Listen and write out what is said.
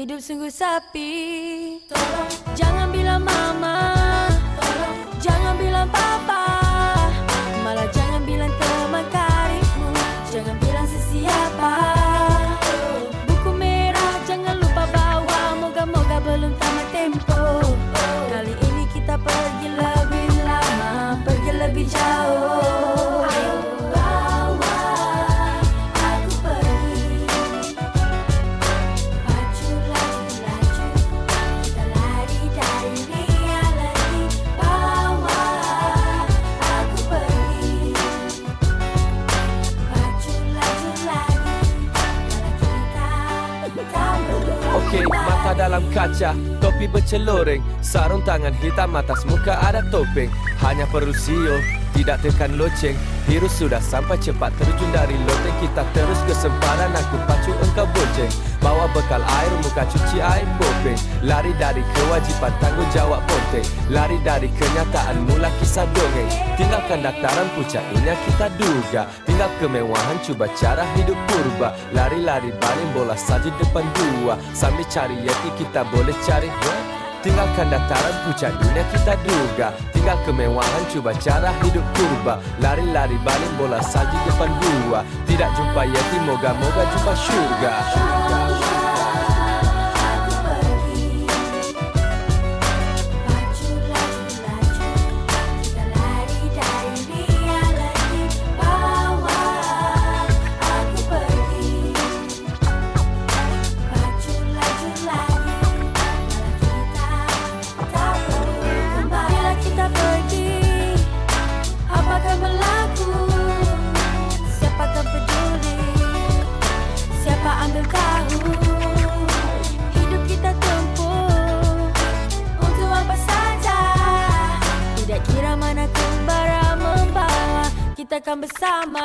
hidup sungguh sepi. Tolong jangan bilang mama, tolong jangan bilang papa, malah jangan bilang teman karibmu, jangan bilang sesiapa. Buku merah jangan lupa bawa, moga-moga belum tamat tempo. Kali ini kita pergi lebih lama, pergi lebih jauh. Ayo bawa aku pergi, pacu laju-laju, kita lari dari reality. Bawa aku pergi, pacu laju lagi, kalau kita tak berdua. Okey, mata dalam kaca, topi berceloreng, sarung tangan hitam, atas muka ada topeng. Hanya perlu siul, tidak tekan loceng. Virus sudah sampai, cepat terjun dari loteng. Kita terus ke sempadan, aku pacu engkau bonceng. Bawa bekal air, muka cuci air bopeng. Lari dari kewajiban, tanggung jawab ponteng. Lari dari kenyataan, mula kisah dongeng. Tinggalkan daftaran puncak ini yang kita duga. Tinggal kemewahan, cuba cara hidup purba. Lari-lari baling bola saja depan dua. Sambil cari yeti kita boleh cari tinggalkan dataran puncak dunia kita duga. Tinggal kemewahan, cuba cara hidup purba. Lari-lari baling bola saji depan dua. Tidak jumpa yeti, moga-moga jumpa syurga. Ambil tahu hidup kita tempuh untuk apa saja. Tidak kira mana kembara membawa, kita kan bersama.